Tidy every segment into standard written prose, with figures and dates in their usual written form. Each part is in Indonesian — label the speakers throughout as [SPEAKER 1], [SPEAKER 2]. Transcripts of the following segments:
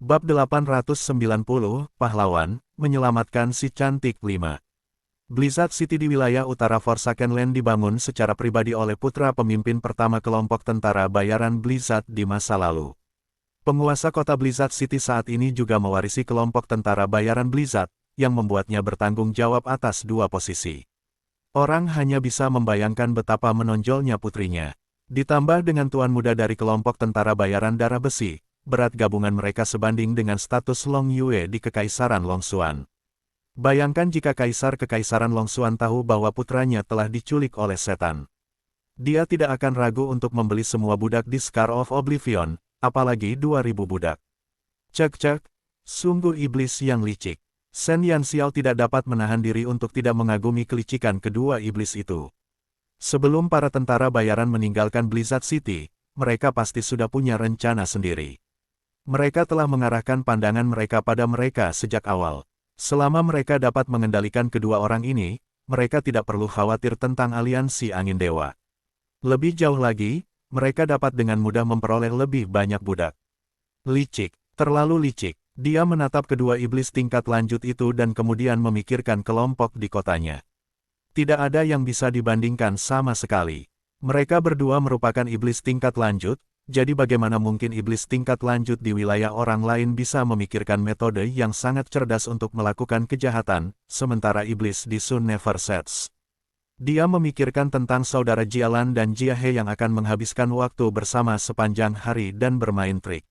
[SPEAKER 1] Bab 890, Pahlawan, menyelamatkan si cantik 5. Blizzard City di wilayah utara Forsaken Land dibangun secara pribadi oleh putra pemimpin pertama kelompok tentara bayaran Blizzard di masa lalu. Penguasa kota Blizzard City saat ini juga mewarisi kelompok tentara bayaran Blizzard, yang membuatnya bertanggung jawab atas dua posisi. Orang hanya bisa membayangkan betapa menonjolnya putrinya. Ditambah dengan tuan muda dari kelompok tentara bayaran darah besi, berat gabungan mereka sebanding dengan status Long Yue di Kekaisaran Longxuan. Bayangkan jika Kaisar Kekaisaran Longxuan tahu bahwa putranya telah diculik oleh setan. Dia tidak akan ragu untuk membeli semua budak di Scar of Oblivion, apalagi 2000 budak. Cek, sungguh iblis yang licik. Shen Yanxiao tidak dapat menahan diri untuk tidak mengagumi kelicikan kedua iblis itu. Sebelum para tentara bayaran meninggalkan Blizzard City, mereka pasti sudah punya rencana sendiri. Mereka telah mengarahkan pandangan mereka pada mereka sejak awal. Selama mereka dapat mengendalikan kedua orang ini, mereka tidak perlu khawatir tentang aliansi angin dewa. Lebih jauh lagi, mereka dapat dengan mudah memperoleh lebih banyak budak. Licik, terlalu licik. Dia menatap kedua iblis tingkat lanjut itu dan kemudian memikirkan kelompok di kotanya. Tidak ada yang bisa dibandingkan sama sekali. Mereka berdua merupakan iblis tingkat lanjut, jadi bagaimana mungkin iblis tingkat lanjut di wilayah orang lain bisa memikirkan metode yang sangat cerdas untuk melakukan kejahatan, sementara iblis di Sun Never Sets. Dia memikirkan tentang saudara Jialan dan Jiahe yang akan menghabiskan waktu bersama sepanjang hari dan bermain trik.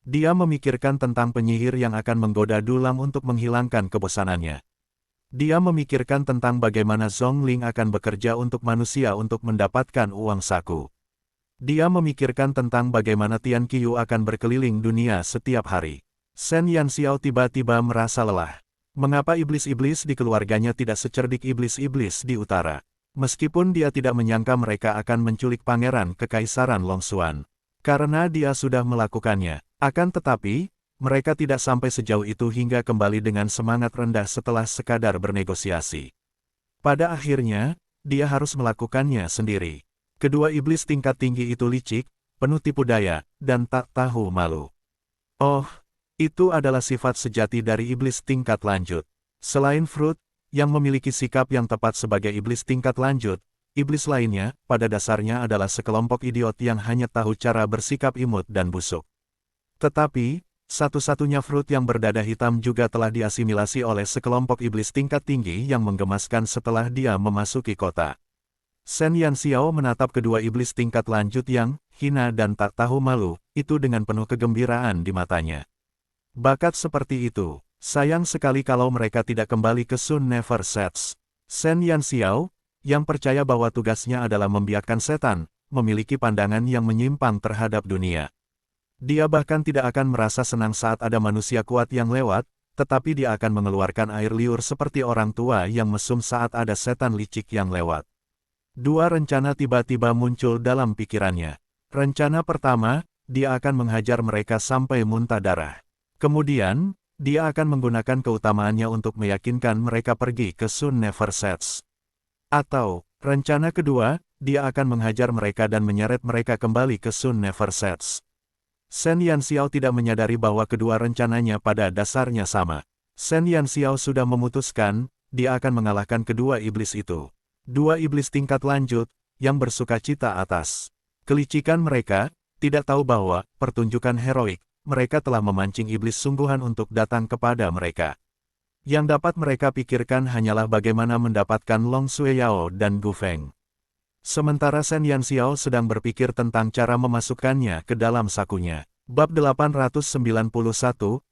[SPEAKER 1] Dia memikirkan tentang penyihir yang akan menggoda Dulang untuk menghilangkan kebosanannya. Dia memikirkan tentang bagaimana Zhongling akan bekerja untuk manusia untuk mendapatkan uang saku. Dia memikirkan tentang bagaimana Tian Qiu akan berkeliling dunia setiap hari. Shen Yanxiao tiba-tiba merasa lelah. Mengapa iblis-iblis di keluarganya tidak secerdik iblis-iblis di utara? Meskipun dia tidak menyangka mereka akan menculik pangeran Kekaisaran Longxuan. Karena dia sudah melakukannya. Akan tetapi, mereka tidak sampai sejauh itu hingga kembali dengan semangat rendah setelah sekadar bernegosiasi. Pada akhirnya, dia harus melakukannya sendiri. Kedua iblis tingkat tinggi itu licik, penuh tipu daya, dan tak tahu malu. Oh, itu adalah sifat sejati dari iblis tingkat lanjut. Selain Fruit, yang memiliki sikap yang tepat sebagai iblis tingkat lanjut, iblis lainnya, pada dasarnya adalah sekelompok idiot yang hanya tahu cara bersikap imut dan busuk. Tetapi, satu-satunya Fruit yang berdada hitam juga telah diasimilasi oleh sekelompok iblis tingkat tinggi yang menggemaskan setelah dia memasuki kota. Shen Yanxiao menatap kedua iblis tingkat lanjut yang hina dan tak tahu malu, itu dengan penuh kegembiraan di matanya. Bakat seperti itu, sayang sekali kalau mereka tidak kembali ke Sun Never Sets. Shen Yanxiao, yang percaya bahwa tugasnya adalah membiarkan setan, memiliki pandangan yang menyimpang terhadap dunia. Dia bahkan tidak akan merasa senang saat ada manusia kuat yang lewat, tetapi dia akan mengeluarkan air liur seperti orang tua yang mesum saat ada setan licik yang lewat. Dua rencana tiba-tiba muncul dalam pikirannya. Rencana pertama, dia akan menghajar mereka sampai muntah darah. Kemudian, dia akan menggunakan keutamaannya untuk meyakinkan mereka pergi ke Sun Never Sets. Atau, rencana kedua, dia akan menghajar mereka dan menyeret mereka kembali ke Sun Never Sets. Shen Yanxiao tidak menyadari bahwa kedua rencananya pada dasarnya sama. Shen Yanxiao sudah memutuskan, dia akan mengalahkan kedua iblis itu. Dua iblis tingkat lanjut, yang bersukacita atas kelicikan mereka, tidak tahu bahwa, pertunjukan heroik, mereka telah memancing iblis sungguhan untuk datang kepada mereka. Yang dapat mereka pikirkan hanyalah bagaimana mendapatkan Long Sueyao dan Gu Feng. Sementara Shen Yanxiao sedang berpikir tentang cara memasukkannya ke dalam sakunya. Bab 891,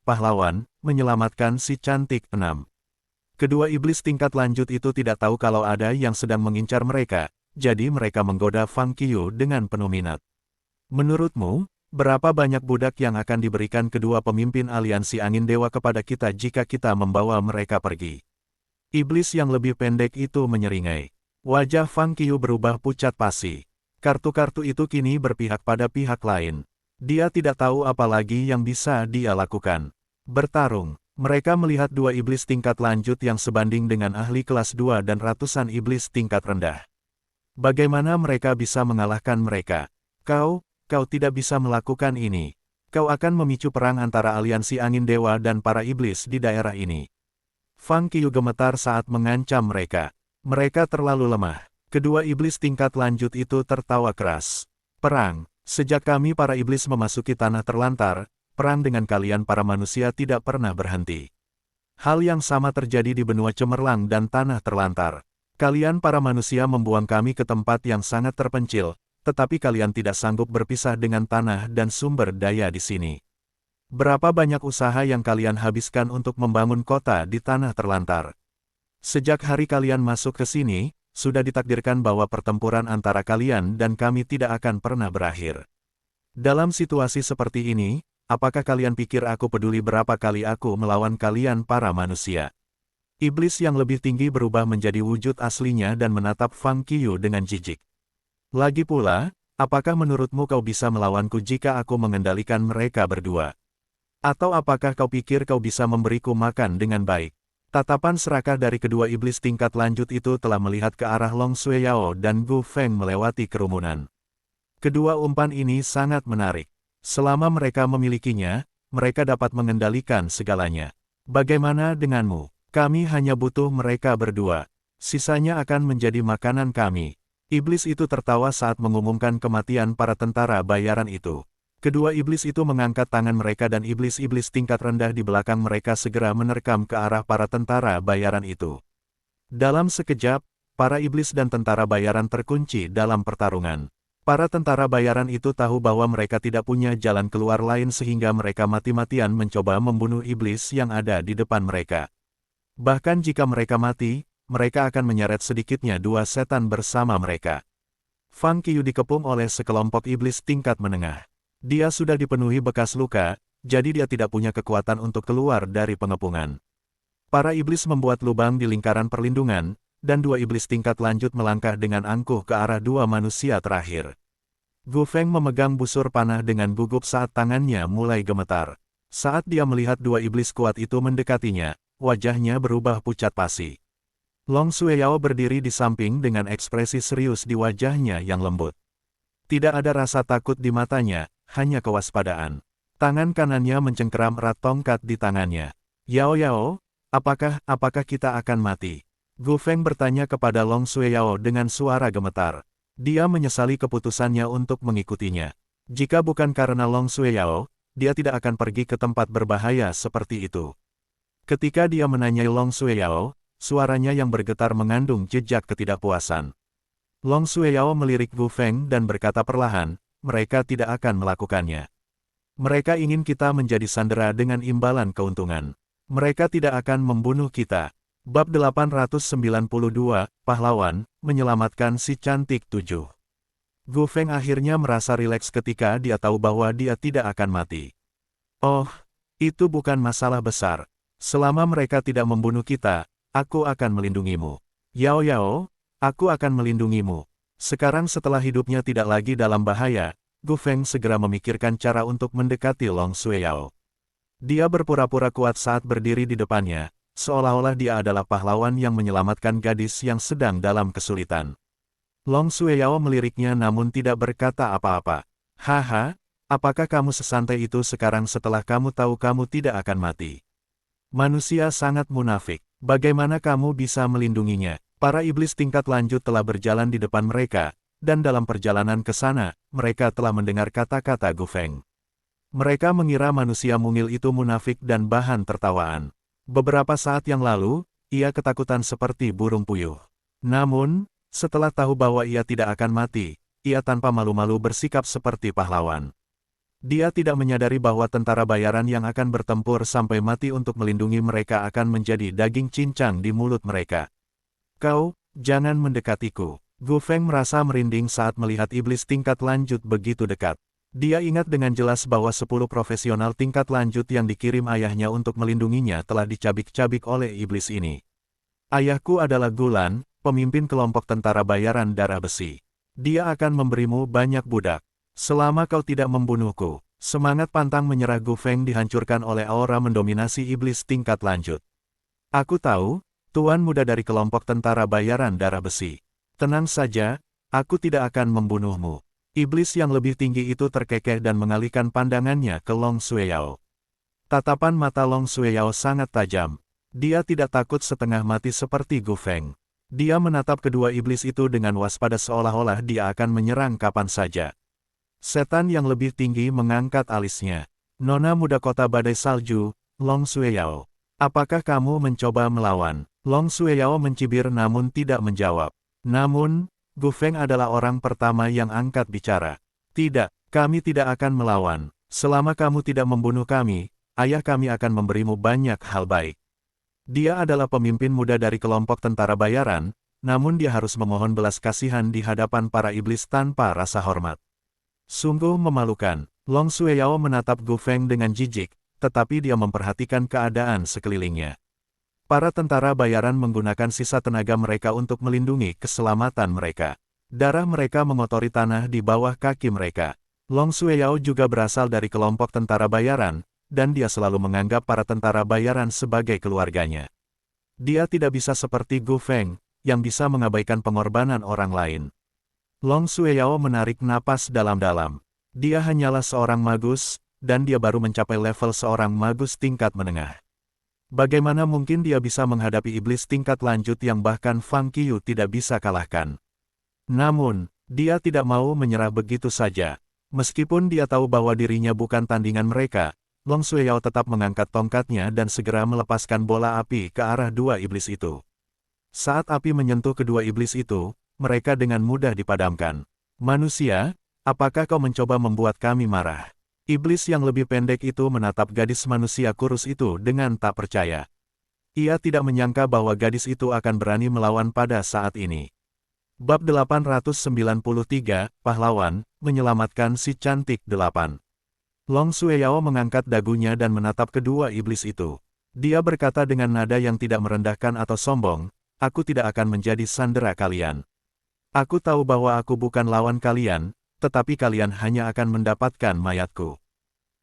[SPEAKER 1] Pahlawan, menyelamatkan si cantik 6. Kedua iblis tingkat lanjut itu tidak tahu kalau ada yang sedang mengincar mereka, jadi mereka menggoda Fang Qiu dengan penuh minat. Menurutmu, berapa banyak budak yang akan diberikan kedua pemimpin aliansi angin dewa kepada kita jika kita membawa mereka pergi? Iblis yang lebih pendek itu menyeringai. Wajah Fang Qiu berubah pucat pasi. Kartu-kartu itu kini berpihak pada pihak lain. Dia tidak tahu apa lagi yang bisa dia lakukan. Bertarung. Mereka melihat dua iblis tingkat lanjut yang sebanding dengan ahli kelas 2 dan ratusan iblis tingkat rendah. Bagaimana mereka bisa mengalahkan mereka? Kau tidak bisa melakukan ini. Kau akan memicu perang antara aliansi angin dewa dan para iblis di daerah ini. Fang Qiu gemetar saat mengancam mereka. Mereka terlalu lemah. Kedua iblis tingkat lanjut itu tertawa keras. Perang. Sejak kami para iblis memasuki tanah terlantar, perang dengan kalian para manusia tidak pernah berhenti. Hal yang sama terjadi di benua cemerlang dan tanah terlantar. Kalian para manusia membuang kami ke tempat yang sangat terpencil, tetapi kalian tidak sanggup berpisah dengan tanah dan sumber daya di sini. Berapa banyak usaha yang kalian habiskan untuk membangun kota di tanah terlantar? Sejak hari kalian masuk ke sini, sudah ditakdirkan bahwa pertempuran antara kalian dan kami tidak akan pernah berakhir. Dalam situasi seperti ini, apakah kalian pikir aku peduli berapa kali aku melawan kalian para manusia? Iblis yang lebih tinggi berubah menjadi wujud aslinya dan menatap Fang Qiu dengan jijik. Lagi pula, apakah menurutmu kau bisa melawanku jika aku mengendalikan mereka berdua? Atau apakah kau pikir kau bisa memberiku makan dengan baik? Tatapan serakah dari kedua iblis tingkat lanjut itu telah melihat ke arah Long Xueyao dan Gu Feng melewati kerumunan. Kedua umpan ini sangat menarik. Selama mereka memilikinya, mereka dapat mengendalikan segalanya. Bagaimana denganmu? Kami hanya butuh mereka berdua. Sisanya akan menjadi makanan kami. Iblis itu tertawa saat mengumumkan kematian para tentara bayaran itu. Kedua iblis itu mengangkat tangan mereka dan iblis-iblis tingkat rendah di belakang mereka segera menerkam ke arah para tentara bayaran itu. Dalam sekejap, para iblis dan tentara bayaran terkunci dalam pertarungan. Para tentara bayaran itu tahu bahwa mereka tidak punya jalan keluar lain sehingga mereka mati-matian mencoba membunuh iblis yang ada di depan mereka. Bahkan jika mereka mati, mereka akan menyeret sedikitnya dua setan bersama mereka. Fang Qiu dikepung oleh sekelompok iblis tingkat menengah. Dia sudah dipenuhi bekas luka, jadi dia tidak punya kekuatan untuk keluar dari pengepungan. Para iblis membuat lubang di lingkaran perlindungan, dan dua iblis tingkat lanjut melangkah dengan angkuh ke arah dua manusia terakhir. Gu Feng memegang busur panah dengan gugup saat tangannya mulai gemetar. Saat dia melihat dua iblis kuat itu mendekatinya, wajahnya berubah pucat pasi. Long Xueyao berdiri di samping dengan ekspresi serius di wajahnya yang lembut. Tidak ada rasa takut di matanya, hanya kewaspadaan. Tangan kanannya mencengkeram erat tongkat di tangannya. Yao, apakah kita akan mati? Gu Feng bertanya kepada Long Xueyao dengan suara gemetar. Dia menyesali keputusannya untuk mengikutinya. Jika bukan karena Long Xueyao, dia tidak akan pergi ke tempat berbahaya seperti itu. Ketika dia menanyai Long Xueyao, suaranya yang bergetar mengandung jejak ketidakpuasan. Long Xueyao melirik Gu Feng dan berkata perlahan, mereka tidak akan melakukannya. Mereka ingin kita menjadi sandera dengan imbalan keuntungan. Mereka tidak akan membunuh kita. Bab 892, Pahlawan, menyelamatkan si cantik 7. Gu Feng akhirnya merasa rileks ketika dia tahu bahwa dia tidak akan mati. Oh, itu bukan masalah besar. Selama mereka tidak membunuh kita, aku akan melindungimu. Yao, aku akan melindungimu. Sekarang setelah hidupnya tidak lagi dalam bahaya, Gu Feng segera memikirkan cara untuk mendekati Long Xueyao. Dia berpura-pura kuat saat berdiri di depannya, seolah-olah dia adalah pahlawan yang menyelamatkan gadis yang sedang dalam kesulitan. Long Xueyao meliriknya namun tidak berkata apa-apa. Haha, apakah kamu sesantai itu sekarang setelah kamu tahu kamu tidak akan mati? Manusia sangat munafik. Bagaimana kamu bisa melindunginya? Para iblis tingkat lanjut telah berjalan di depan mereka, dan dalam perjalanan ke sana, mereka telah mendengar kata-kata Gu Feng. Mereka mengira manusia mungil itu munafik dan bahan tertawaan. Beberapa saat yang lalu, ia ketakutan seperti burung puyuh. Namun, setelah tahu bahwa ia tidak akan mati, ia tanpa malu-malu bersikap seperti pahlawan. Dia tidak menyadari bahwa tentara bayaran yang akan bertempur sampai mati untuk melindungi mereka akan menjadi daging cincang di mulut mereka. Kau, jangan mendekatiku. Gu Feng merasa merinding saat melihat iblis tingkat lanjut begitu dekat. Dia ingat dengan jelas bahwa 10 profesional tingkat lanjut yang dikirim ayahnya untuk melindunginya telah dicabik-cabik oleh iblis ini. Ayahku adalah Gulan, pemimpin kelompok tentara bayaran darah besi. Dia akan memberimu banyak budak. Selama kau tidak membunuhku, semangat pantang menyerah Gu Feng dihancurkan oleh aura mendominasi iblis tingkat lanjut. Aku tahu, tuan muda dari kelompok tentara bayaran darah besi. Tenang saja, aku tidak akan membunuhmu. Iblis yang lebih tinggi itu terkekeh dan mengalihkan pandangannya ke Long Xueyao. Tatapan mata Long Xueyao sangat tajam. Dia tidak takut setengah mati seperti Gu Feng. Dia menatap kedua iblis itu dengan waspada seolah-olah dia akan menyerang kapan saja. Setan yang lebih tinggi mengangkat alisnya. Nona muda kota badai salju, Long Xueyao. Apakah kamu mencoba melawan? Long Xueyao mencibir namun tidak menjawab. Namun, Gu Feng adalah orang pertama yang angkat bicara. Tidak, kami tidak akan melawan. Selama kamu tidak membunuh kami, ayah kami akan memberimu banyak hal baik. Dia adalah pemimpin muda dari kelompok tentara bayaran, namun dia harus memohon belas kasihan di hadapan para iblis tanpa rasa hormat. Sungguh memalukan. Long Xueyao menatap Gu Feng dengan jijik, tetapi dia memperhatikan keadaan sekelilingnya. Para tentara bayaran menggunakan sisa tenaga mereka untuk melindungi keselamatan mereka. Darah mereka mengotori tanah di bawah kaki mereka. Long Xueyao juga berasal dari kelompok tentara bayaran, dan dia selalu menganggap para tentara bayaran sebagai keluarganya. Dia tidak bisa seperti Gu Feng, yang bisa mengabaikan pengorbanan orang lain. Long Xueyao menarik napas dalam-dalam. Dia hanyalah seorang magus, dan dia baru mencapai level seorang magus tingkat menengah. Bagaimana mungkin dia bisa menghadapi iblis tingkat lanjut yang bahkan Fang Qiu tidak bisa kalahkan? Namun, dia tidak mau menyerah begitu saja. Meskipun dia tahu bahwa dirinya bukan tandingan mereka, Long Xueyao tetap mengangkat tongkatnya dan segera melepaskan bola api ke arah dua iblis itu. Saat api menyentuh kedua iblis itu, mereka dengan mudah dipadamkan. Manusia, apakah kau mencoba membuat kami marah? Iblis yang lebih pendek itu menatap gadis manusia kurus itu dengan tak percaya. Ia tidak menyangka bahwa gadis itu akan berani melawan pada saat ini. Bab 893, Pahlawan, menyelamatkan si cantik 8. Long Xueyao mengangkat dagunya dan menatap kedua iblis itu. Dia berkata dengan nada yang tidak merendahkan atau sombong, "Aku tidak akan menjadi sandera kalian. Aku tahu bahwa aku bukan lawan kalian, tetapi kalian hanya akan mendapatkan mayatku."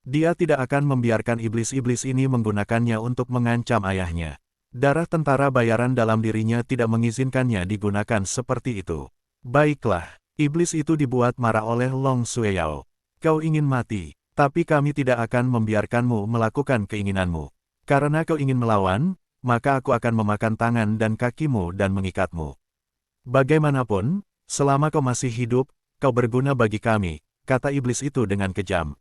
[SPEAKER 1] Dia tidak akan membiarkan iblis-iblis ini menggunakannya untuk mengancam ayahnya. Darah tentara bayaran dalam dirinya tidak mengizinkannya digunakan seperti itu. Baiklah, iblis itu dibuat marah oleh Long Xueyao. Kau ingin mati, tapi kami tidak akan membiarkanmu melakukan keinginanmu. Karena kau ingin melawan, maka aku akan memakan tangan dan kakimu dan mengikatmu. Bagaimanapun, selama kau masih hidup, kau berguna bagi kami, kata iblis itu dengan kejam.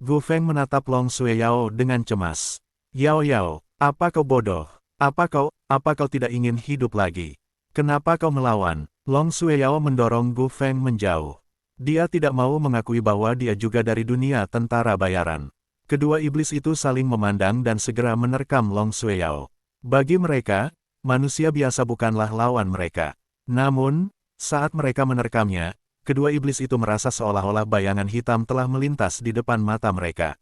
[SPEAKER 1] Gu Feng menatap Long Xueyao dengan cemas. Yao Yao, apa kau bodoh? Apa kau tidak ingin hidup lagi? Kenapa kau melawan? Long Xueyao mendorong Gu Feng menjauh. Dia tidak mau mengakui bahwa dia juga dari dunia tentara bayaran. Kedua iblis itu saling memandang dan segera menerkam Long Xueyao. Bagi mereka, manusia biasa bukanlah lawan mereka. Namun, saat mereka menerkamnya, kedua iblis itu merasa seolah-olah bayangan hitam telah melintas di depan mata mereka.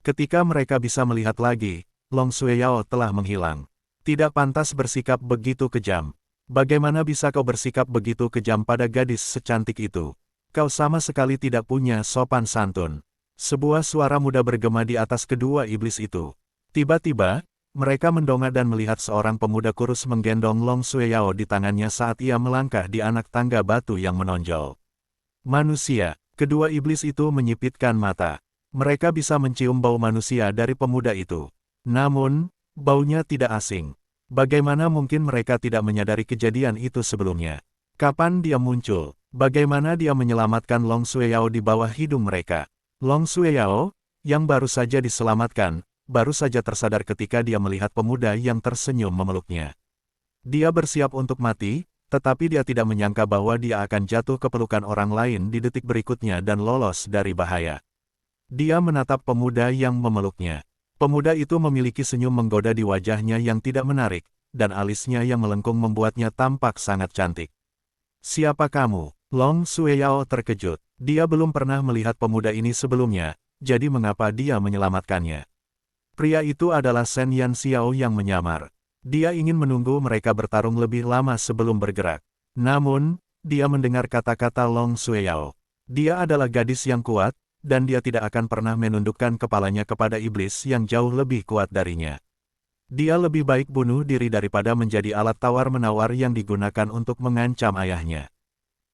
[SPEAKER 1] Ketika mereka bisa melihat lagi, Long Xueyao telah menghilang. Tidak pantas bersikap begitu kejam. Bagaimana bisa kau bersikap begitu kejam pada gadis secantik itu? Kau sama sekali tidak punya sopan santun. Sebuah suara muda bergema di atas kedua iblis itu. Tiba-tiba, mereka mendongak dan melihat seorang pemuda kurus menggendong Long Xueyao di tangannya saat ia melangkah di anak tangga batu yang menonjol. Manusia, kedua iblis itu menyipitkan mata. Mereka bisa mencium bau manusia dari pemuda itu. Namun, baunya tidak asing. Bagaimana mungkin mereka tidak menyadari kejadian itu sebelumnya? Kapan dia muncul? Bagaimana dia menyelamatkan Long Xueyao di bawah hidung mereka? Long Xueyao, yang baru saja diselamatkan, baru saja tersadar ketika dia melihat pemuda yang tersenyum memeluknya. Dia bersiap untuk mati, tetapi dia tidak menyangka bahwa dia akan jatuh ke pelukan orang lain di detik berikutnya dan lolos dari bahaya. Dia menatap pemuda yang memeluknya. Pemuda itu memiliki senyum menggoda di wajahnya yang tidak menarik, dan alisnya yang melengkung membuatnya tampak sangat cantik. Siapa kamu? Long Xueyao terkejut. Dia belum pernah melihat pemuda ini sebelumnya, jadi mengapa dia menyelamatkannya? Pria itu adalah Shen Yan Xiao yang menyamar. Dia ingin menunggu mereka bertarung lebih lama sebelum bergerak. Namun, dia mendengar kata-kata Long Xueyao. Dia adalah gadis yang kuat, dan dia tidak akan pernah menundukkan kepalanya kepada iblis yang jauh lebih kuat darinya. Dia lebih baik bunuh diri daripada menjadi alat tawar-menawar yang digunakan untuk mengancam ayahnya.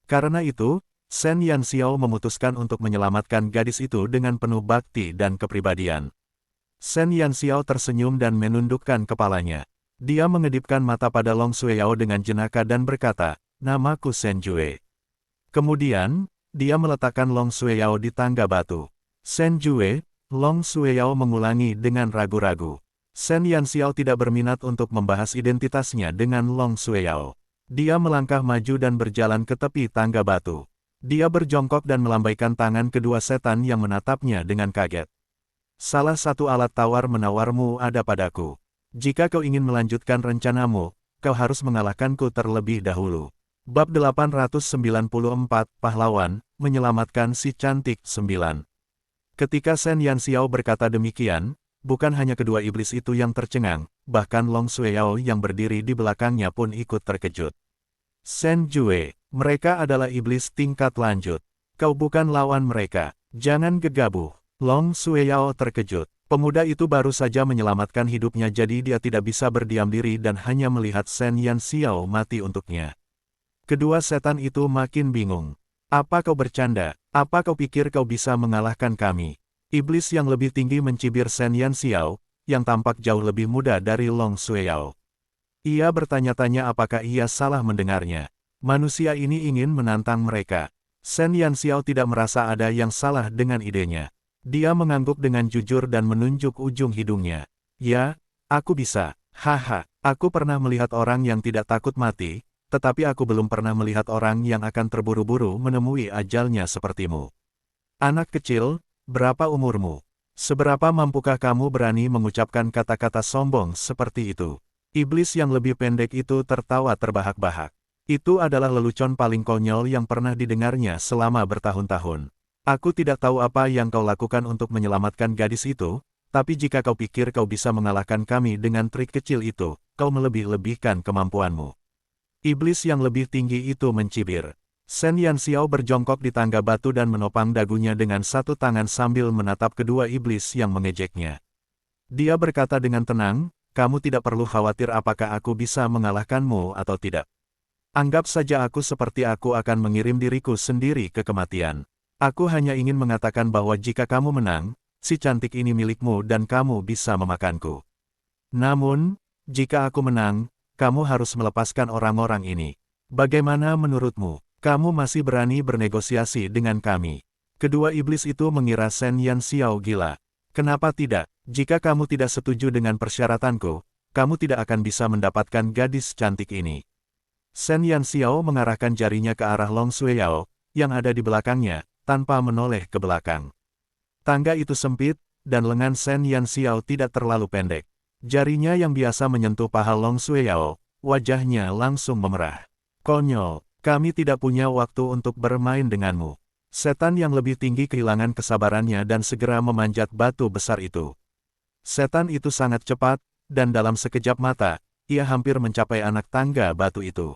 [SPEAKER 1] Karena itu, Sen Yanxiao memutuskan untuk menyelamatkan gadis itu dengan penuh bakti dan kepribadian. Sen Yanxiao tersenyum dan menundukkan kepalanya. Dia mengedipkan mata pada Long Sueyao dengan jenaka dan berkata, "Namaku Sen Jue." Kemudian, dia meletakkan Long Sueyao di tangga batu. "Sen Jue," Long Sueyao mengulangi dengan ragu-ragu. Sen Yanxiao tidak berminat untuk membahas identitasnya dengan Long Sueyao. Dia melangkah maju dan berjalan ke tepi tangga batu. Dia berjongkok dan melambaikan tangan kedua setan yang menatapnya dengan kaget. "Salah satu alat tawar menawarmu ada padaku. Jika kau ingin melanjutkan rencanamu, kau harus mengalahkanku terlebih dahulu." Bab 894, Pahlawan, menyelamatkan si cantik 9. Ketika Sen Yanxiao berkata demikian, bukan hanya kedua iblis itu yang tercengang, bahkan Long Sueyao yang berdiri di belakangnya pun ikut terkejut. "Sen Jue, mereka adalah iblis tingkat lanjut. Kau bukan lawan mereka. Jangan gegabah." Long Sueyao terkejut. Pemuda itu baru saja menyelamatkan hidupnya, jadi dia tidak bisa berdiam diri dan hanya melihat Sen Yanxiao mati untuknya. Kedua setan itu makin bingung. "Apa kau bercanda? Apa kau pikir kau bisa mengalahkan kami?" Iblis yang lebih tinggi mencibir Sen Yanxiao, yang tampak jauh lebih muda dari Long Sueyao. Ia bertanya-tanya apakah ia salah mendengarnya. Manusia ini ingin menantang mereka. Sen Yanxiao tidak merasa ada yang salah dengan idenya. Dia mengangguk dengan jujur dan menunjuk ujung hidungnya. "Ya, aku bisa. Haha, aku pernah melihat orang yang tidak takut mati, tetapi aku belum pernah melihat orang yang akan terburu-buru menemui ajalnya sepertimu. Anak kecil, berapa umurmu? Seberapa mampukah kamu berani mengucapkan kata-kata sombong seperti itu?" Iblis yang lebih pendek itu tertawa terbahak-bahak. Itu adalah lelucon paling konyol yang pernah didengarnya selama bertahun-tahun. "Aku tidak tahu apa yang kau lakukan untuk menyelamatkan gadis itu, tapi jika kau pikir kau bisa mengalahkan kami dengan trik kecil itu, kau melebih-lebihkan kemampuanmu." Iblis yang lebih tinggi itu mencibir. Sen Yanxiao berjongkok di tangga batu dan menopang dagunya dengan satu tangan sambil menatap kedua iblis yang mengejeknya. Dia berkata dengan tenang, "Kamu tidak perlu khawatir apakah aku bisa mengalahkanmu atau tidak. Anggap saja aku seperti aku akan mengirim diriku sendiri ke kematian. Aku hanya ingin mengatakan bahwa jika kamu menang, si cantik ini milikmu dan kamu bisa memakanku. Namun, jika aku menang, kamu harus melepaskan orang-orang ini. Bagaimana menurutmu? Kamu masih berani bernegosiasi dengan kami?" Kedua iblis itu mengira Sen Yanxiao gila. "Kenapa tidak? Jika kamu tidak setuju dengan persyaratanku, kamu tidak akan bisa mendapatkan gadis cantik ini." Sen Yanxiao mengarahkan jarinya ke arah Long Sueyao, yang ada di belakangnya, tanpa menoleh ke belakang. Tangga itu sempit, dan lengan Sen Yanxiao tidak terlalu pendek. Jarinya yang biasa menyentuh paha Long Sueyao, wajahnya langsung memerah. "Konyol, kami tidak punya waktu untuk bermain denganmu." Setan yang lebih tinggi kehilangan kesabarannya dan segera memanjat batu besar itu. Setan itu sangat cepat, dan dalam sekejap mata, ia hampir mencapai anak tangga batu itu.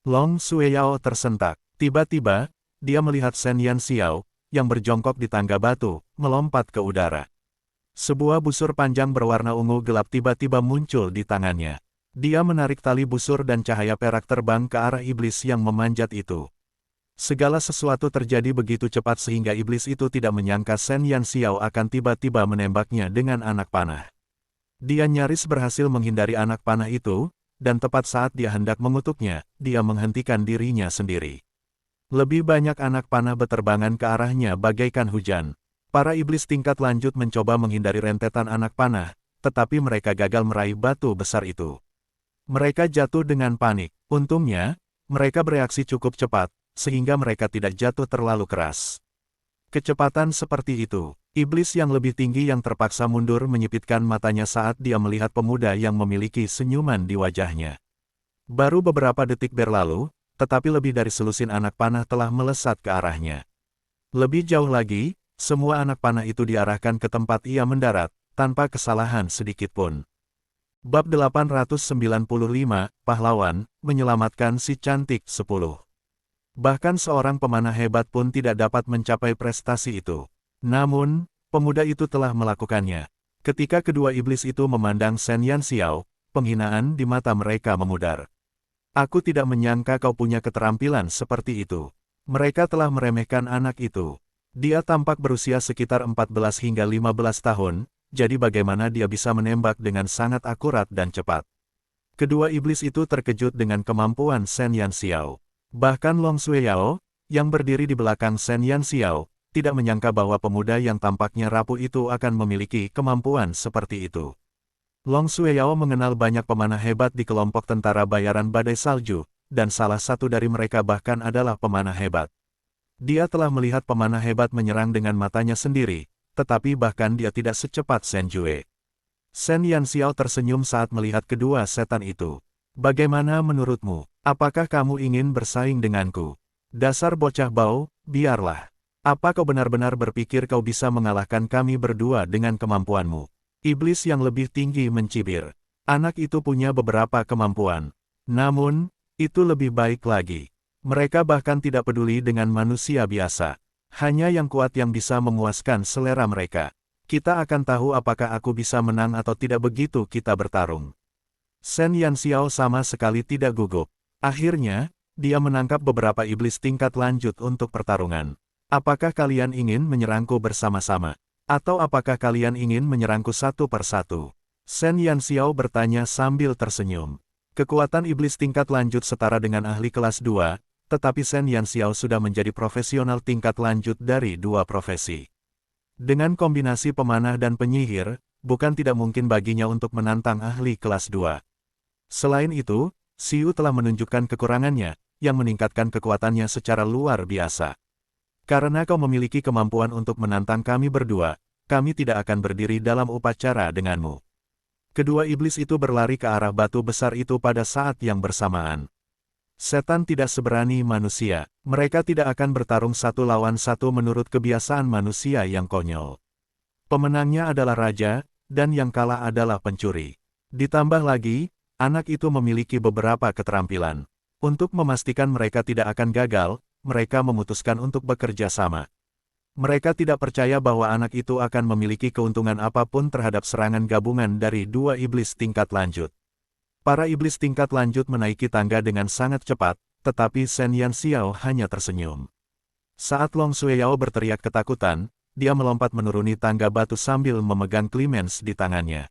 [SPEAKER 1] Long Sueyao tersentak. Tiba-tiba, dia melihat Sen Yanxiao, yang berjongkok di tangga batu, melompat ke udara. Sebuah busur panjang berwarna ungu gelap tiba-tiba muncul di tangannya. Dia menarik tali busur dan cahaya perak terbang ke arah iblis yang memanjat itu. Segala sesuatu terjadi begitu cepat sehingga iblis itu tidak menyangka Sen Yanxiao akan tiba-tiba menembaknya dengan anak panah. Dia nyaris berhasil menghindari anak panah itu, dan tepat saat dia hendak mengutuknya, dia menghentikan dirinya sendiri. Lebih banyak anak panah beterbangan ke arahnya bagaikan hujan. Para iblis tingkat lanjut mencoba menghindari rentetan anak panah, tetapi mereka gagal meraih batu besar itu. Mereka jatuh dengan panik. Untungnya, mereka bereaksi cukup cepat, sehingga mereka tidak jatuh terlalu keras. Kecepatan seperti itu, iblis yang lebih tinggi yang terpaksa mundur menyipitkan matanya saat dia melihat pemuda yang memiliki senyuman di wajahnya. Baru beberapa detik berlalu, tetapi lebih dari selusin anak panah telah melesat ke arahnya. Lebih jauh lagi, semua anak panah itu diarahkan ke tempat ia mendarat, tanpa kesalahan sedikit pun. Bab 895, Pahlawan, menyelamatkan si cantik 10. Bahkan seorang pemanah hebat pun tidak dapat mencapai prestasi itu. Namun, pemuda itu telah melakukannya. Ketika kedua iblis itu memandang Sen Yanxiao, penghinaan di mata mereka memudar. "Aku tidak menyangka kau punya keterampilan seperti itu. Mereka telah meremehkan anak itu. Dia tampak berusia sekitar 14 hingga 15 tahun, jadi bagaimana dia bisa menembak dengan sangat akurat dan cepat. Kedua iblis itu terkejut dengan kemampuan Shen Yanxiao. Bahkan Long Sueyao, yang berdiri di belakang Shen Yanxiao, tidak menyangka bahwa pemuda yang tampaknya rapuh itu akan memiliki kemampuan seperti itu. Long Sueyao mengenal banyak pemanah hebat di kelompok tentara bayaran badai salju, dan salah satu dari mereka bahkan adalah pemanah hebat. Dia telah melihat pemanah hebat menyerang dengan matanya sendiri, tetapi bahkan dia tidak secepat Shen Jue. Shen Yanxiao tersenyum saat melihat kedua setan itu. Bagaimana menurutmu? Apakah kamu ingin bersaing denganku? Dasar bocah bau, biarlah. Apa kau benar-benar berpikir kau bisa mengalahkan kami berdua dengan kemampuanmu? Iblis yang lebih tinggi mencibir. Anak itu punya beberapa kemampuan. Namun, itu lebih baik lagi. Mereka bahkan tidak peduli dengan manusia biasa. Hanya yang kuat yang bisa memuaskan selera mereka. Kita akan tahu apakah aku bisa menang atau tidak begitu kita bertarung. Shen Yanxiao sama sekali tidak gugup. Akhirnya, dia menangkap beberapa iblis tingkat lanjut untuk pertarungan. Apakah kalian ingin menyerangku bersama-sama? Atau apakah kalian ingin menyerangku satu persatu? Shen Yanxiao bertanya sambil tersenyum. Kekuatan iblis tingkat lanjut setara dengan ahli kelas 2, tetapi Shen Yanxiao sudah menjadi profesional tingkat lanjut dari dua profesi. Dengan kombinasi pemanah dan penyihir, bukan tidak mungkin baginya untuk menantang ahli kelas 2. Selain itu, Xiu telah menunjukkan kekurangannya, yang meningkatkan kekuatannya secara luar biasa. Karena kau memiliki kemampuan untuk menantang kami berdua, kami tidak akan berdiri dalam upacara denganmu. Kedua iblis itu berlari ke arah batu besar itu pada saat yang bersamaan. Setan tidak seberani manusia, mereka tidak akan bertarung satu lawan satu menurut kebiasaan manusia yang konyol. Pemenangnya adalah raja, dan yang kalah adalah pencuri. Ditambah lagi, anak itu memiliki beberapa keterampilan. Untuk memastikan mereka tidak akan gagal, mereka memutuskan untuk bekerja sama. Mereka tidak percaya bahwa anak itu akan memiliki keuntungan apapun terhadap serangan gabungan dari dua iblis tingkat lanjut. Para iblis tingkat lanjut menaiki tangga dengan sangat cepat, tetapi Shen Yanxiao hanya tersenyum. Saat Long Sueyao berteriak ketakutan, dia melompat menuruni tangga batu sambil memegang Clemens di tangannya.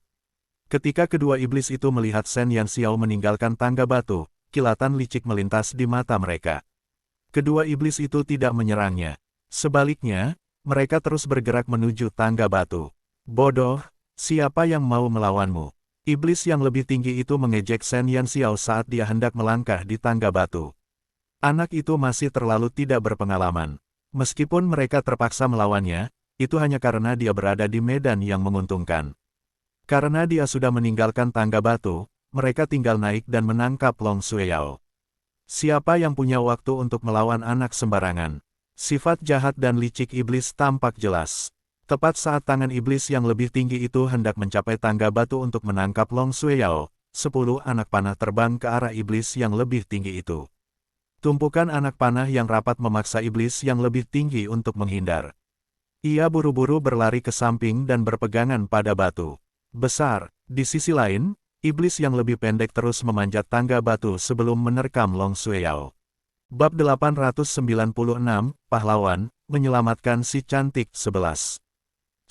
[SPEAKER 1] Ketika kedua iblis itu melihat Shen Yanxiao meninggalkan tangga batu, kilatan licik melintas di mata mereka. Kedua iblis itu tidak menyerangnya. Sebaliknya, mereka terus bergerak menuju tangga batu. Bodoh, siapa yang mau melawanmu? Iblis yang lebih tinggi itu mengejek Shen Yanxiao saat dia hendak melangkah di tangga batu. Anak itu masih terlalu tidak berpengalaman. Meskipun mereka terpaksa melawannya, itu hanya karena dia berada di medan yang menguntungkan. Karena dia sudah meninggalkan tangga batu, mereka tinggal naik dan menangkap Long Sueyao. Siapa yang punya waktu untuk melawan anak sembarangan? Sifat jahat dan licik iblis tampak jelas. Tepat saat tangan iblis yang lebih tinggi itu hendak mencapai tangga batu untuk menangkap Long Sueyao, 10 anak panah terbang ke arah iblis yang lebih tinggi itu. Tumpukan anak panah yang rapat memaksa iblis yang lebih tinggi untuk menghindar. Ia buru-buru berlari ke samping dan berpegangan pada batu besar. Di sisi lain, iblis yang lebih pendek terus memanjat tangga batu sebelum menerkam Long Sueyao. Bab 896, Pahlawan, menyelamatkan si cantik 11.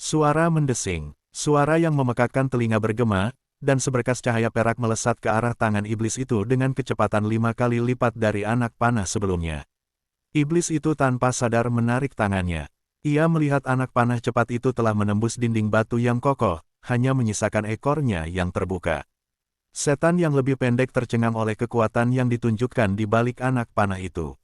[SPEAKER 1] Suara mendesing, suara yang memekakkan telinga bergema, dan seberkas cahaya perak melesat ke arah tangan iblis itu dengan kecepatan 5 kali lipat dari anak panah sebelumnya. Iblis itu tanpa sadar menarik tangannya. Ia melihat anak panah cepat itu telah menembus dinding batu yang kokoh, hanya menyisakan ekornya yang terbuka. Setan yang lebih pendek tercengang oleh kekuatan yang ditunjukkan di balik anak panah itu.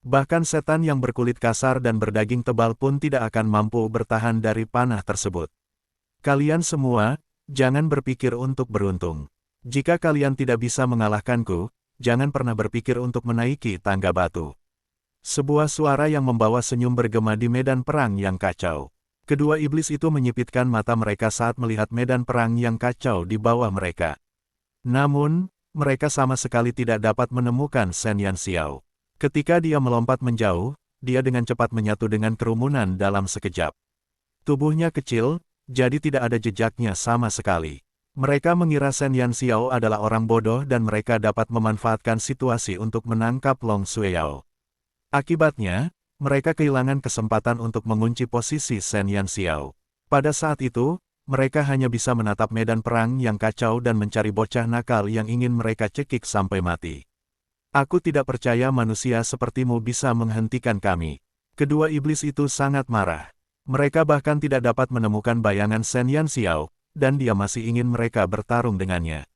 [SPEAKER 1] Bahkan setan yang berkulit kasar dan berdaging tebal pun tidak akan mampu bertahan dari panah tersebut. Kalian semua, jangan berpikir untuk beruntung. Jika kalian tidak bisa mengalahkanku, jangan pernah berpikir untuk menaiki tangga batu. Sebuah suara yang membawa senyum bergema di medan perang yang kacau. Kedua iblis itu menyipitkan mata mereka saat melihat medan perang yang kacau di bawah mereka. Namun, mereka sama sekali tidak dapat menemukan Shen Yanxiao. Ketika dia melompat menjauh, dia dengan cepat menyatu dengan kerumunan dalam sekejap. Tubuhnya kecil, jadi tidak ada jejaknya sama sekali. Mereka mengira Shen Yanxiao adalah orang bodoh dan mereka dapat memanfaatkan situasi untuk menangkap Long Sueyao. Akibatnya, mereka kehilangan kesempatan untuk mengunci posisi Shen Yanxiao. Pada saat itu, mereka hanya bisa menatap medan perang yang kacau dan mencari bocah nakal yang ingin mereka cekik sampai mati. Aku tidak percaya manusia sepertimu bisa menghentikan kami. Kedua iblis itu sangat marah. Mereka bahkan tidak dapat menemukan bayangan Shen Yanxiao, dan dia masih ingin mereka bertarung dengannya.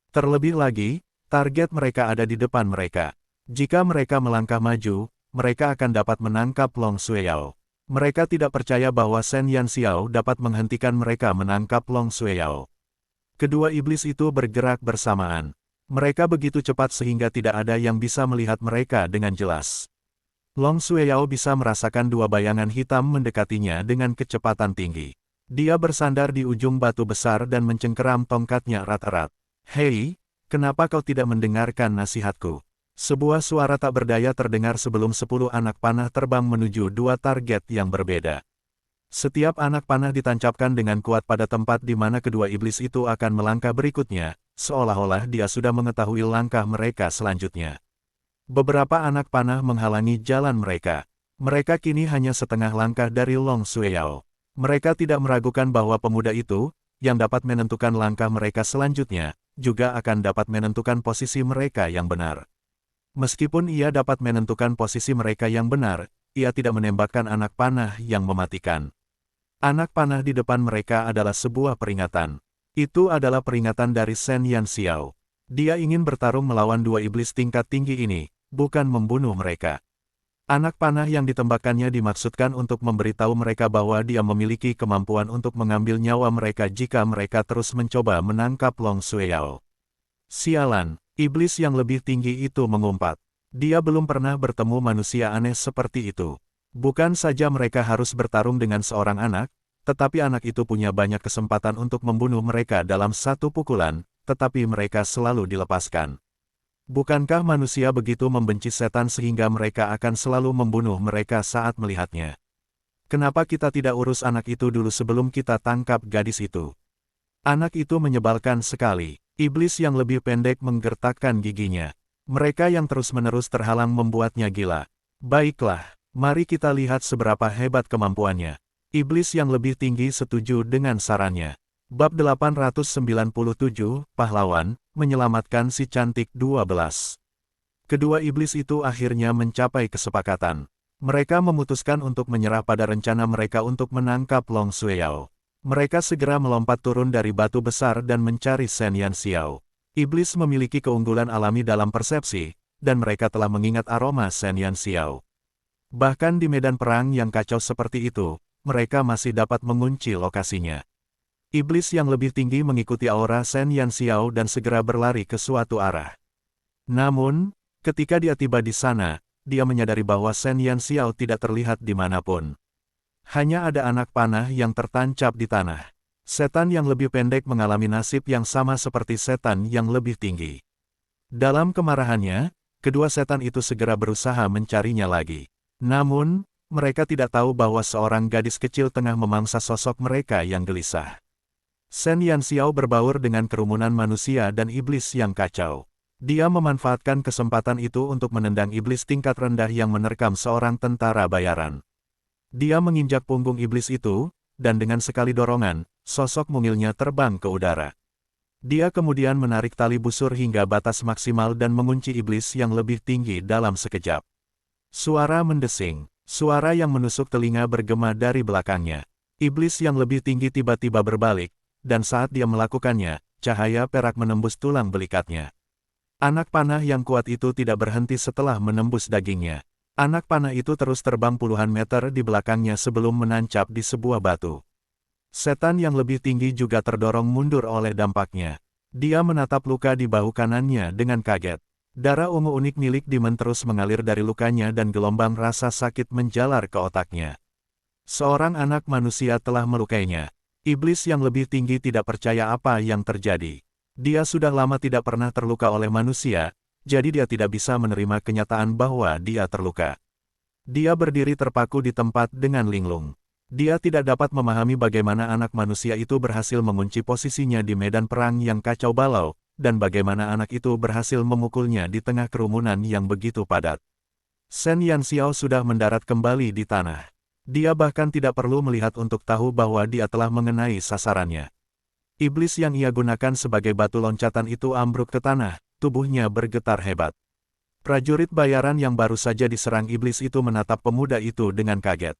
[SPEAKER 1] Terlebih lagi, target mereka ada di depan mereka. Jika mereka melangkah maju, mereka akan dapat menangkap Long Shueyao. Mereka tidak percaya bahwa Shen Yanxiao dapat menghentikan mereka menangkap Long Shueyao. Kedua iblis itu bergerak bersamaan. Mereka begitu cepat sehingga tidak ada yang bisa melihat mereka dengan jelas. Long Shueyao bisa merasakan dua bayangan hitam mendekatinya dengan kecepatan tinggi. Dia bersandar di ujung batu besar dan mencengkeram tongkatnya erat-erat. Hei, kenapa kau tidak mendengarkan nasihatku? Sebuah suara tak berdaya terdengar sebelum 10 anak panah terbang menuju dua target yang berbeda. Setiap anak panah ditancapkan dengan kuat pada tempat di mana kedua iblis itu akan melangkah berikutnya, seolah-olah dia sudah mengetahui langkah mereka selanjutnya. Beberapa anak panah menghalangi jalan mereka. Mereka kini hanya setengah langkah dari Long Shueyao. Mereka tidak meragukan bahwa pemuda itu, yang dapat menentukan langkah mereka selanjutnya, juga akan dapat menentukan posisi mereka yang benar. Meskipun ia dapat menentukan posisi mereka yang benar, ia tidak menembakkan anak panah yang mematikan. Anak panah di depan mereka adalah sebuah peringatan. Itu adalah peringatan dari Shen Yanxiao. Dia ingin bertarung melawan dua iblis tingkat tinggi ini, bukan membunuh mereka. Anak panah yang ditembakkannya dimaksudkan untuk memberitahu mereka bahwa dia memiliki kemampuan untuk mengambil nyawa mereka jika mereka terus mencoba menangkap Long Shueyao. Sialan, iblis yang lebih tinggi itu mengumpat. Dia belum pernah bertemu manusia aneh seperti itu. Bukan saja mereka harus bertarung dengan seorang anak, tetapi anak itu punya banyak kesempatan untuk membunuh mereka dalam satu pukulan, tetapi mereka selalu dilepaskan. Bukankah manusia begitu membenci setan sehingga mereka akan selalu membunuh mereka saat melihatnya? Kenapa kita tidak urus anak itu dulu sebelum kita tangkap gadis itu? Anak itu menyebalkan sekali. Iblis yang lebih pendek menggertakkan giginya. Mereka yang terus-menerus terhalang membuatnya gila. Baiklah, mari kita lihat seberapa hebat kemampuannya. Iblis yang lebih tinggi setuju dengan sarannya. Bab 897, Pahlawan, menyelamatkan si cantik 12. Kedua iblis itu akhirnya mencapai kesepakatan. Mereka memutuskan untuk menyerah pada rencana mereka untuk menangkap Long Shueyao. Mereka segera melompat turun dari batu besar dan mencari Shen Yanxiao. Iblis memiliki keunggulan alami dalam persepsi, dan mereka telah mengingat aroma Shen Yanxiao. Bahkan di medan perang yang kacau seperti itu, mereka masih dapat mengunci lokasinya. Iblis yang lebih tinggi mengikuti aura Shen Yanxiao dan segera berlari ke suatu arah. Namun, ketika dia tiba di sana, dia menyadari bahwa Shen Yanxiao tidak terlihat dimanapun. Hanya ada anak panah yang tertancap di tanah. Setan yang lebih pendek mengalami nasib yang sama seperti setan yang lebih tinggi. Dalam kemarahannya, kedua setan itu segera berusaha mencarinya lagi. Namun, mereka tidak tahu bahwa seorang gadis kecil tengah memangsa sosok mereka yang gelisah. Shen Yanxiao berbaur dengan kerumunan manusia dan iblis yang kacau. Dia memanfaatkan kesempatan itu untuk menendang iblis tingkat rendah yang menerkam seorang tentara bayaran. Dia menginjak punggung iblis itu, dan dengan sekali dorongan, sosok mungilnya terbang ke udara. Dia kemudian menarik tali busur hingga batas maksimal dan mengunci iblis yang lebih tinggi dalam sekejap. Suara mendesing, suara yang menusuk telinga bergema dari belakangnya. Iblis yang lebih tinggi tiba-tiba berbalik, dan saat dia melakukannya, cahaya perak menembus tulang belikatnya. Anak panah yang kuat itu tidak berhenti setelah menembus dagingnya. Anak panah itu terus terbang puluhan meter di belakangnya sebelum menancap di sebuah batu. Setan yang lebih tinggi juga terdorong mundur oleh dampaknya. Dia menatap luka di bahu kanannya dengan kaget. Darah ungu unik milik Demon terus mengalir dari lukanya dan gelombang rasa sakit menjalar ke otaknya. Seorang anak manusia telah melukainya. Iblis yang lebih tinggi tidak percaya apa yang terjadi. Dia sudah lama tidak pernah terluka oleh manusia, jadi dia tidak bisa menerima kenyataan bahwa dia terluka. Dia berdiri terpaku di tempat dengan linglung. Dia tidak dapat memahami bagaimana anak manusia itu berhasil mengunci posisinya di medan perang yang kacau balau, dan bagaimana anak itu berhasil memukulnya di tengah kerumunan yang begitu padat. Shen Yanxiao sudah mendarat kembali di tanah. Dia bahkan tidak perlu melihat untuk tahu bahwa dia telah mengenai sasarannya. Iblis yang ia gunakan sebagai batu loncatan itu ambruk ke tanah, tubuhnya bergetar hebat. Prajurit bayaran yang baru saja diserang iblis itu menatap pemuda itu dengan kaget.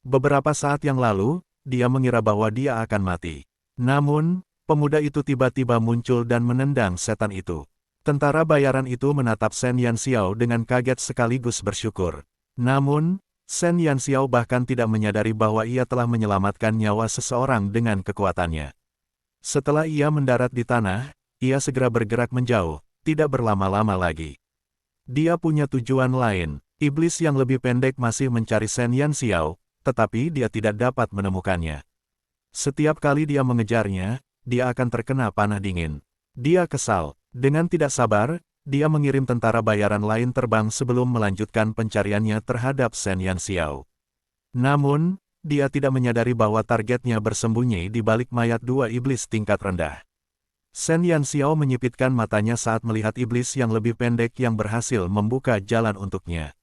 [SPEAKER 1] Beberapa saat yang lalu, dia mengira bahwa dia akan mati. Namun, pemuda itu tiba-tiba muncul dan menendang setan itu. Tentara bayaran itu menatap Shen Yanxiao dengan kaget sekaligus bersyukur. Namun, Shen Yanxiao bahkan tidak menyadari bahwa ia telah menyelamatkan nyawa seseorang dengan kekuatannya. Setelah ia mendarat di tanah, ia segera bergerak menjauh, tidak berlama-lama lagi. Dia punya tujuan lain. Iblis yang lebih pendek masih mencari Shen Yanxiao, tetapi dia tidak dapat menemukannya. Setiap kali dia mengejarnya, dia akan terkena panah dingin. Dia kesal. Dengan tidak sabar, dia mengirim tentara bayaran lain terbang sebelum melanjutkan pencariannya terhadap Shen Yanxiao. Namun, dia tidak menyadari bahwa targetnya bersembunyi di balik mayat dua iblis tingkat rendah. Shen Yanxiao menyipitkan matanya saat melihat iblis yang lebih pendek yang berhasil membuka jalan untuknya.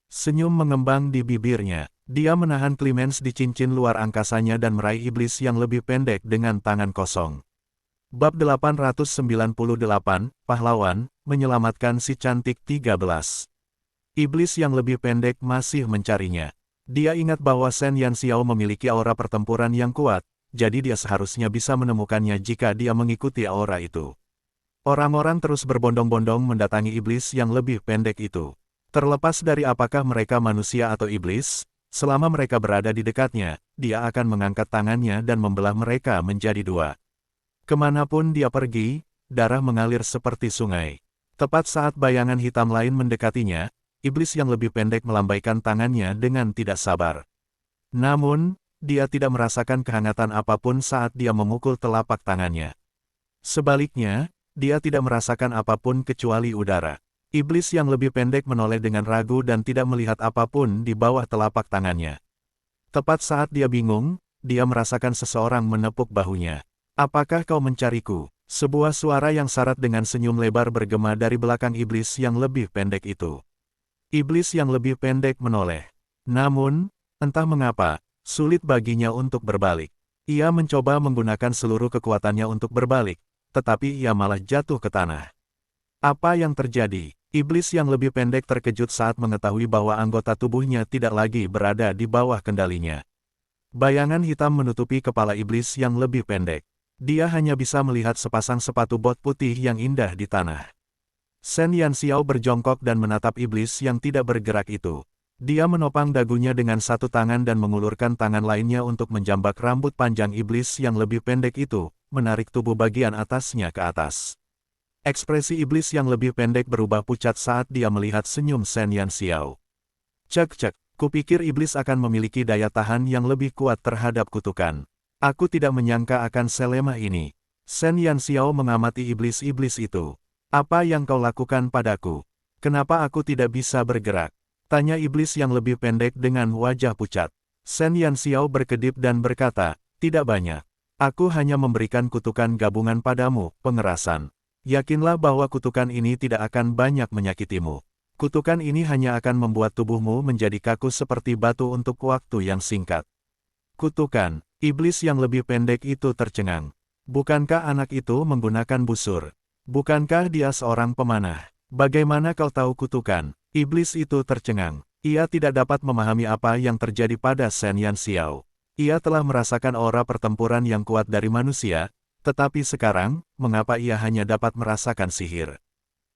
[SPEAKER 1] Senyum mengembang di bibirnya. Dia menahan klimens di cincin luar angkasanya dan meraih iblis yang lebih pendek dengan tangan kosong. Bab 898, Pahlawan, menyelamatkan si cantik 13. Iblis yang lebih pendek masih mencarinya. Dia ingat bahwa Shen Yanxiao memiliki aura pertempuran yang kuat, jadi dia seharusnya bisa menemukannya jika dia mengikuti aura itu. Orang-orang terus berbondong-bondong mendatangi iblis yang lebih pendek itu. Terlepas dari apakah mereka manusia atau iblis, selama mereka berada di dekatnya, dia akan mengangkat tangannya dan membelah mereka menjadi dua. Kemanapun dia pergi, darah mengalir seperti sungai. Tepat saat bayangan hitam lain mendekatinya, iblis yang lebih pendek melambaikan tangannya dengan tidak sabar. Namun, dia tidak merasakan kehangatan apapun saat dia memukul telapak tangannya. Sebaliknya, dia tidak merasakan apapun kecuali udara. Iblis yang lebih pendek menoleh dengan ragu dan tidak melihat apapun di bawah telapak tangannya. Tepat saat dia bingung, dia merasakan seseorang menepuk bahunya. "Apakah kau mencariku?" Sebuah suara yang syarat dengan senyum lebar bergema dari belakang iblis yang lebih pendek itu. Iblis yang lebih pendek menoleh. Namun, entah mengapa, sulit baginya untuk berbalik. Ia mencoba menggunakan seluruh kekuatannya untuk berbalik, tetapi ia malah jatuh ke tanah. Apa yang terjadi? Iblis yang lebih pendek terkejut saat mengetahui bahwa anggota tubuhnya tidak lagi berada di bawah kendalinya. Bayangan hitam menutupi kepala iblis yang lebih pendek. Dia hanya bisa melihat sepasang sepatu bot putih yang indah di tanah. Shen Yanxiao berjongkok dan menatap iblis yang tidak bergerak itu. Dia menopang dagunya dengan satu tangan dan mengulurkan tangan lainnya untuk menjambak rambut panjang iblis yang lebih pendek itu, menarik tubuh bagian atasnya ke atas. Ekspresi iblis yang lebih pendek berubah pucat saat dia melihat senyum Shen Yanxiao. "Cek, kupikir iblis akan memiliki daya tahan yang lebih kuat terhadap kutukan. Aku tidak menyangka akan selemah ini." Shen Yanxiao mengamati iblis-iblis itu. "Apa yang kau lakukan padaku? Kenapa aku tidak bisa bergerak?" Tanya iblis yang lebih pendek dengan wajah pucat. Shen Yanxiao berkedip dan berkata, "Tidak banyak. Aku hanya memberikan kutukan gabungan padamu, pengerasan. Yakinlah bahwa kutukan ini tidak akan banyak menyakitimu. Kutukan ini hanya akan membuat tubuhmu menjadi kaku seperti batu untuk waktu yang singkat." Kutukan, iblis yang lebih pendek itu tercengang. Bukankah anak itu menggunakan busur? Bukankah dia seorang pemanah? Bagaimana kau tahu kutukan? Iblis itu tercengang. Ia tidak dapat memahami apa yang terjadi pada Shen Yanxiao. Ia telah merasakan aura pertempuran yang kuat dari manusia, tetapi sekarang, mengapa ia hanya dapat merasakan sihir?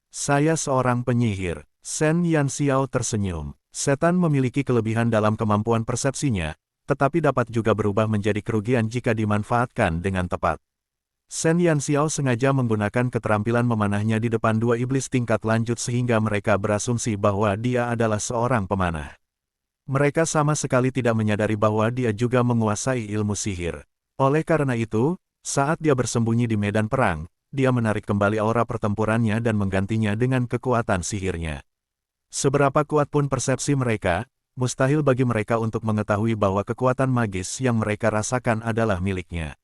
[SPEAKER 1] "Saya seorang penyihir." Shen Yanxiao tersenyum. Setan memiliki kelebihan dalam kemampuan persepsinya, tetapi dapat juga berubah menjadi kerugian jika dimanfaatkan dengan tepat. Shen Yanxiao sengaja menggunakan keterampilan memanahnya di depan dua iblis tingkat lanjut sehingga mereka berasumsi bahwa dia adalah seorang pemanah. Mereka sama sekali tidak menyadari bahwa dia juga menguasai ilmu sihir. Oleh karena itu, saat dia bersembunyi di medan perang, dia menarik kembali aura pertempurannya dan menggantinya dengan kekuatan sihirnya. Seberapa kuat pun persepsi mereka, mustahil bagi mereka untuk mengetahui bahwa kekuatan magis yang mereka rasakan adalah miliknya.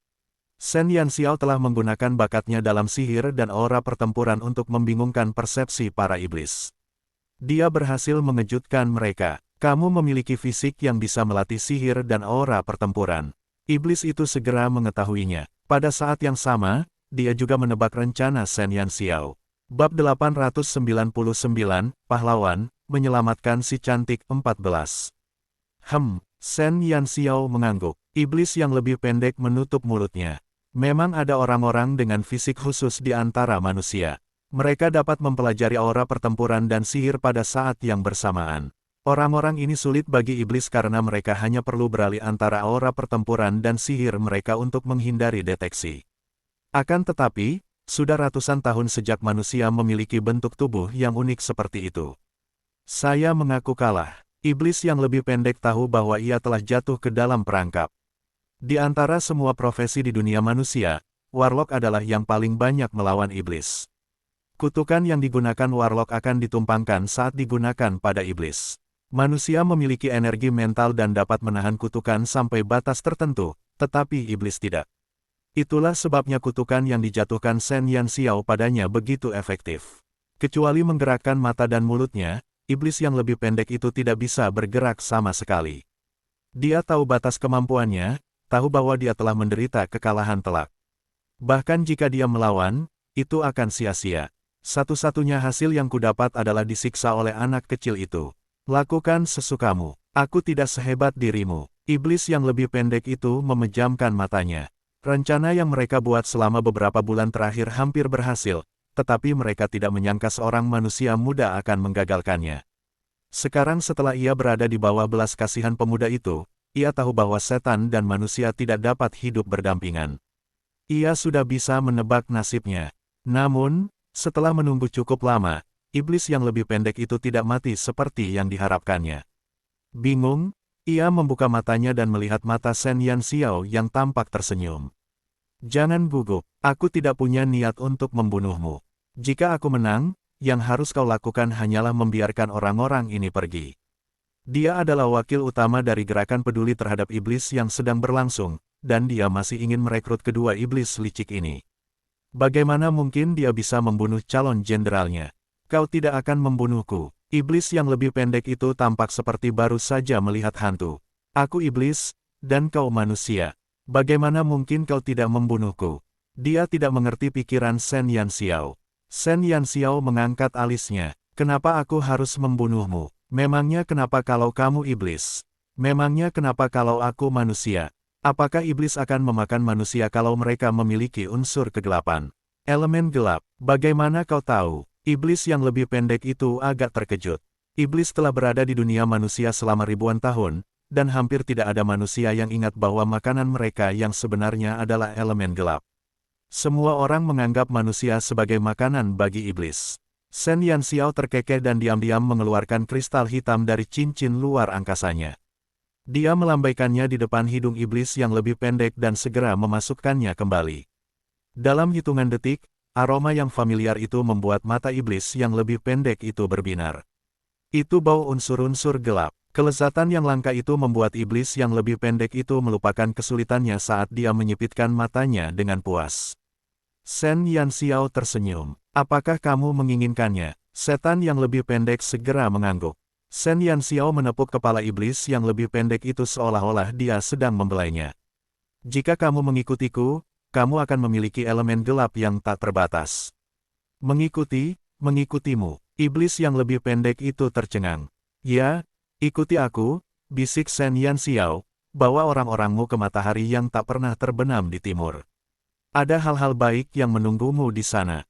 [SPEAKER 1] Shen Yanxiao telah menggunakan bakatnya dalam sihir dan aura pertempuran untuk membingungkan persepsi para iblis. Dia berhasil mengejutkan mereka. Kamu memiliki fisik yang bisa melatih sihir dan aura pertempuran. Iblis itu segera mengetahuinya. Pada saat yang sama, dia juga menebak rencana Shen Yanxiao. Bab 899, Pahlawan, menyelamatkan si cantik 14. Shen Yanxiao mengangguk. Iblis yang lebih pendek menutup mulutnya. Memang ada orang-orang dengan fisik khusus di antara manusia. Mereka dapat mempelajari aura pertempuran dan sihir pada saat yang bersamaan. Orang-orang ini sulit bagi iblis karena mereka hanya perlu beralih antara aura pertempuran dan sihir mereka untuk menghindari deteksi. Akan tetapi, sudah ratusan tahun sejak manusia memiliki bentuk tubuh yang unik seperti itu. Saya mengaku kalah. Iblis yang lebih pendek tahu bahwa ia telah jatuh ke dalam perangkap. Di antara semua profesi di dunia manusia, warlock adalah yang paling banyak melawan iblis. Kutukan yang digunakan warlock akan ditumpangkan saat digunakan pada iblis. Manusia memiliki energi mental dan dapat menahan kutukan sampai batas tertentu, tetapi iblis tidak. Itulah sebabnya kutukan yang dijatuhkan Shen Yanxiao padanya begitu efektif. Kecuali menggerakkan mata dan mulutnya, iblis yang lebih pendek itu tidak bisa bergerak sama sekali. Dia tahu batas kemampuannya, tahu bahwa dia telah menderita kekalahan telak. Bahkan jika dia melawan, itu akan sia-sia. Satu-satunya hasil yang kudapat adalah disiksa oleh anak kecil itu. Lakukan sesukamu, aku tidak sehebat dirimu. Iblis yang lebih pendek itu memejamkan matanya. Rencana yang mereka buat selama beberapa bulan terakhir hampir berhasil, tetapi mereka tidak menyangka seorang manusia muda akan menggagalkannya. Sekarang setelah ia berada di bawah belas kasihan pemuda itu, ia tahu bahwa setan dan manusia tidak dapat hidup berdampingan. Ia sudah bisa menebak nasibnya. Namun, setelah menunggu cukup lama, iblis yang lebih pendek itu tidak mati seperti yang diharapkannya. Bingung, ia membuka matanya dan melihat mata Shen Yanxiao yang tampak tersenyum. Jangan gugup, aku tidak punya niat untuk membunuhmu. Jika aku menang, yang harus kau lakukan hanyalah membiarkan orang-orang ini pergi. Dia adalah wakil utama dari gerakan peduli terhadap iblis yang sedang berlangsung, dan dia masih ingin merekrut kedua iblis licik ini. Bagaimana mungkin dia bisa membunuh calon jenderalnya? Kau tidak akan membunuhku. Iblis yang lebih pendek itu tampak seperti baru saja melihat hantu. Aku iblis, dan kau manusia. Bagaimana mungkin kau tidak membunuhku? Dia tidak mengerti pikiran Shen Yanxiao. Shen Yanxiao mengangkat alisnya. Kenapa aku harus membunuhmu? Memangnya kenapa kalau kamu iblis? Memangnya kenapa kalau aku manusia? Apakah iblis akan memakan manusia kalau mereka memiliki unsur kegelapan? Elemen gelap, bagaimana kau tahu? Iblis yang lebih pendek itu agak terkejut. Iblis telah berada di dunia manusia selama ribuan tahun, dan hampir tidak ada manusia yang ingat bahwa makanan mereka yang sebenarnya adalah elemen gelap. Semua orang menganggap manusia sebagai makanan bagi iblis. Shen Yanxiao terkekeh dan diam-diam mengeluarkan kristal hitam dari cincin luar angkasanya. Dia melambaikannya di depan hidung iblis yang lebih pendek dan segera memasukkannya kembali. Dalam hitungan detik, aroma yang familiar itu membuat mata iblis yang lebih pendek itu berbinar. Itu bau unsur-unsur gelap. Kelezatan yang langka itu membuat iblis yang lebih pendek itu melupakan kesulitannya saat dia menyipitkan matanya dengan puas. Shen Yanxiao tersenyum. Apakah kamu menginginkannya? Setan yang lebih pendek segera mengangguk. Shen Yanxiao menepuk kepala iblis yang lebih pendek itu seolah-olah dia sedang membelainya. Jika kamu mengikutiku, kamu akan memiliki elemen gelap yang tak terbatas. Mengikutimu. Iblis yang lebih pendek itu tercengang. Ya, ikuti aku, bisik Shen Yanxiao, bawa orang-orangmu ke matahari yang tak pernah terbenam di timur. Ada hal-hal baik yang menunggumu di sana.